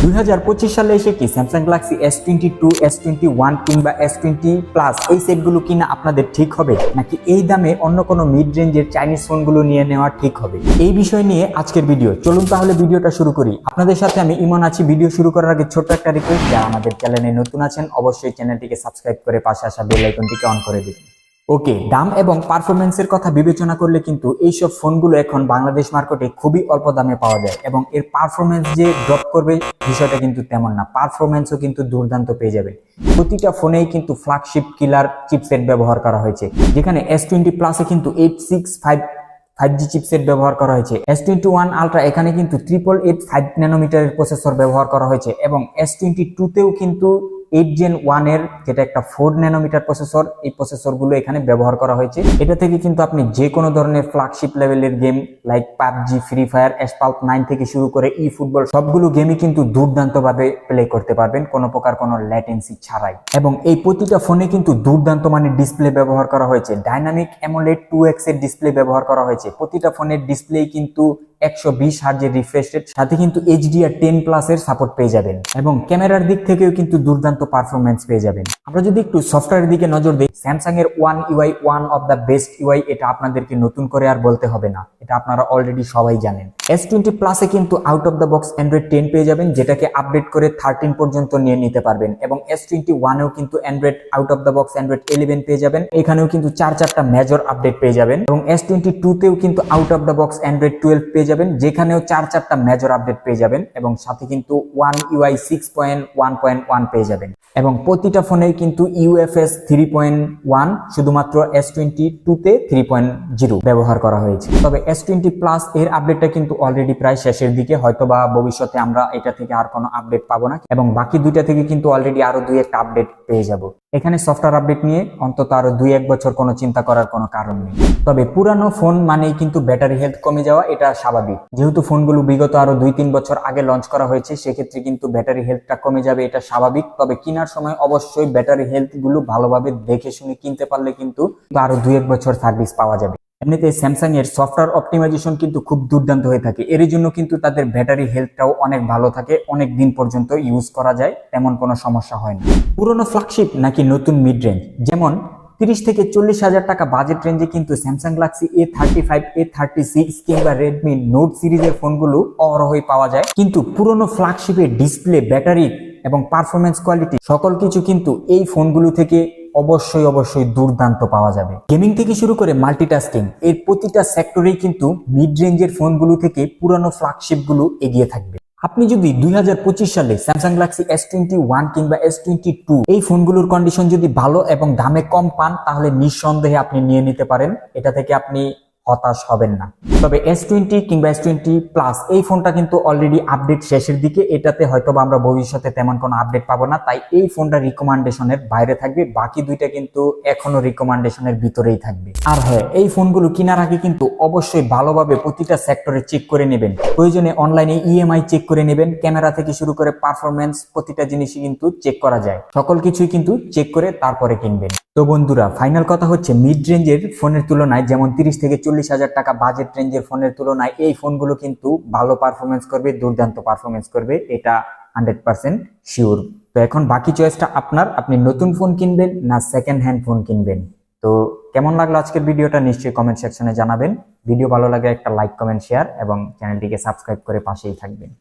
2025 সালে এসে কি স্যামসাং গ্যালাক্সি S22, S21 কিংবা S20 প্লাস এই সেটগুলো কিনা আপনাদের ঠিক হবে, নাকি এই দামে অন্য কোনো মিড রেঞ্জের চাইনিজ ফোনগুলো নিয়ে নেওয়া ঠিক হবে? এই বিষয় নিয়ে আজকের ভিডিও। চলুন তাহলে ভিডিওটা শুরু করি। আপনাদের সাথে আমি ইমন আছি। ভিডিও শুরু করার আগে ছোট্ট একটা রিকোয়েস্ট, যারা আমাদের চ্যানেলে নতুন আছেন অবশ্যই চ্যানেলটিকে সাবস্ক্রাইব করে পাশে আসা বেল আইকনটিকে অন করে দিন। ওকে, দাম এবং পারফরমেন্সের কথা বিবেচনা করলে কিন্তু এইসব ফোনগুলো এখন বাংলাদেশ মার্কেটে খুবই অল্প দামে পাওয়া যায়, এবং এর পারফরমেন্স যে ড্রপ করবে বিষয়টা কিন্তু তেমন না, পারফরমেন্সও কিন্তু দুর্দান্ত পেয়ে যাবেন। প্রতিটা ফোনেই কিন্তু ফ্ল্যাগশিপ কিলার চিপসেট ব্যবহার করা হয়েছে, যেখানে S20 প্লাসে কিন্তু 5G চিপসেট ব্যবহার করা হয়েছে। S21 আলট্রা এখানে কিন্তু 888 ন্যানোমিটারের প্রসেসর ব্যবহার করা হয়েছে, এবং S22 তেও কিন্তু 8 Gen 1 এর যেটা একটা 4 ন্যানোমিটার প্রসেসর, এই প্রসেসরগুলো এখানে ব্যবহার করা হয়েছে। এটা থেকে কিন্তু আপনি যে কোনো ধরনের ফ্ল্যাগশিপ লেভেলের game like PUBG, free fire, Asphalt 9 থেকে শুরু করে ফুটবল সবগুলো গেমই কিন্তু দুর্দান্তভাবে প্লে করতে পারবেন কোনো প্রকার কোনো ল্যাটেন্সি ছাড়াই। এবং এই প্রতিটা ফোনে কিন্তু দুর্দান্ত মানের ডিসপ্লে ব্যবহার করা হয়েছে, ডাইনামিক অ্যামোলেড 2x এর ডিসপ্লে ব্যবহার করা হয়েছে। প্রতিটা ফোনের ডিসপ্লে কিন্তু 120 হার্জের রিফ্রেশ রেট, সাথে কিন্তু HDR10 প্লাস এর সাপোর্ট পেয়ে যাবেন, এবং ক্যামেরার দিক থেকেও কিন্তু দুর্দান্ত পারফরমেন্স পেয়ে যাবেন। আমরা যদি একটু সফটওয়্যারের দিকে নজর দিই, স্যামসাং এর One UI one of the best UI, এটা আপনাদেরকে নতুন করে আর বলতে হবে না, এটা আপনারা অলরেডি সবাই জানেন। S20 প্লাসে কিন্তু out of the box Android 10 পেয়ে যাবেন, যেটাকে আপডেট করে 13 পর্যন্ত নিয়ে নিতে পারবেন, এবং S21 এও কিন্তু Android out of the box Android 11 পেয়ে যাবেন। এখানেও কিন্তু চারটা মেজর আপডেট পেয়ে যাবেন, এবং S22 তেও কিন্তু out of the box Android 12 পেয়ে যাবেন, যেখানেও চারটা মেজর আপডেট পেয়ে যাবেন, এবং সাথে কিন্তু One UI 6.1.1 পেয়ে যাবেন। এবং প্রতিটা ফোনেই কিন্তু UFS 3.1, শুধুমাত্র S22 তে 3.0 ব্যবহার করা হয়েছে। তবে S20 প্লাস এর আপডেটটা কিন্তু অলরেডি প্রায় শেষের দিকে, হয়তোবা ভবিষ্যতে আমরা এটা থেকে আর কোনো আপডেট পাবো না, এবং বাকি দুইটা থেকে কিন্তু অলরেডি আরো 2-1 আপডেট পেয়ে যাব। এখানে সফটওয়্যার আপডেট নিয়ে অন্তত আরো 2-1 বছর কোনো চিন্তা করার কোনো কারণ নেই। তবে পুরানো ফোন মানেই কিন্তু ব্যাটারি হেলথ কমে যাওয়া, এটা স্বাভাবিক। যেহেতু ফোনগুলো বিগত আরো 2-3 বছর আগে লঞ্চ করা হয়েছে, সেক্ষেত্রে কিন্তু ব্যাটারি হেলথটা কমে যাবে, এটা স্বাভাবিক। তবে কেনার সময় অবশ্যই ব্যাটারি হেলথ গুলো ভালোভাবে দেখে শুনে কিনতে পারলে কিন্তু আরো 2-1 বছর সার্ভিস পাওয়া যাবে। এমনিতে স্যামসাং এর সফটওয়্যার অপটিমাইজেশন কিন্তু খুব দুর্দান্ত হয়ে থাকে, এর জন্য কিন্তু তাদের ব্যাটারি হেলথটাও অনেক ভালো থাকে, অনেক দিন পর্যন্ত ইউজ করা যায়, তেমন কোনো সমস্যা হয় না। পুরনো ফ্ল্যাগশিপ নাকি নতুন মিড রেঞ্জ, যেমন 30 থেকে 40 হাজার টাকা বাজেট রেঞ্জে কিন্তু স্যামসাং গ্যালাক্সি A35, A36 কিংবা রেডমি নোট সিরিজের ফোনগুলো অহরহই পাওয়া যায়, কিন্তু পুরনো ফ্ল্যাগশিপের ডিসপ্লে, ব্যাটারি এবং পারফরমেন্স কোয়ালিটি সকল কিছু কিন্তু এই ফোনগুলো থেকে অবশ্যই দুর্দান্ত পাওয়া যাবে। গেমিং থেকে শুরু করে মাল্টিটাস্কিং, এর প্রতিটা সেক্টরেই কিন্তু মিড রেঞ্জের ফোনগুলো থেকে পুরানো ফ্ল্যাগশিপ গুলো এগিয়ে থাকবে। আপনি যদি 2025 সালে স্যামসাং গ্যালাক্সি S21 কিংবা S22 এই ফোনগুলোর কন্ডিশন যদি ভালো এবং দামে কম পান, তাহলে নিঃসন্দেহে আপনি নিয়ে নিতে পারেন, এটা থেকে আপনি হতাশ হবেন না। তবে S20 কিংবা S20 প্লাস এই ফোনটা কিন্তু অলরেডি আপডেট শেষের দিকে, এটাতে হয়তোবা আমরা ভবিষ্যতে তেমন কোনো আপডেট পাবো না, তাই এই ফোনটা রিকমেন্ডেশনের বাইরে থাকবে। বাকি দুইটা কিন্তু এখনো রিকমেন্ডেশনের ভিতরেই থাকবে। আর হ্যাঁ, এই ফোনগুলো কেনার আগে কিন্তু অবশ্যই ভালোভাবে প্রতিটা সেক্টরে চেক করে নেবেন, প্রয়োজনে অনলাইনে EMI চেক করে নেবেন। ক্যামেরা থেকে শুরু করে পারফরমেন্স প্রতিটা জিনিসই কিন্তু চেক করা যায়, সকল কিছুই কিন্তু চেক করে তারপরে কিনবেন। তো বন্ধুরা, ফাইনাল কথা হচ্ছে, মিড রেঞ্জের ফোনের তুলনায়, যেমন 30 থেকে 40 হাজার টাকা বাজেট রেঞ্জের ফোনের তুলনায় এই ফোনগুলো কিন্তু ভালো পারফরমেন্স করবে, দুর্দান্ত পারফরমেন্স করবে, এটা 100% শিওর। তো এখন বাকি চয়েসটা আপনার, আপনি নতুন ফোন কিনবেন না সেকেন্ড হ্যান্ড ফোন কিনবেন। তো কেমন লাগলো আজকের ভিডিওটা নিশ্চয়ই কমেন্ট সেকশনে জানাবেন। ভিডিও ভালো লাগলে একটা লাইক, কমেন্ট, শেয়ার এবং চ্যানেলটিকে সাবস্ক্রাইব করে পাশেই থাকবেন।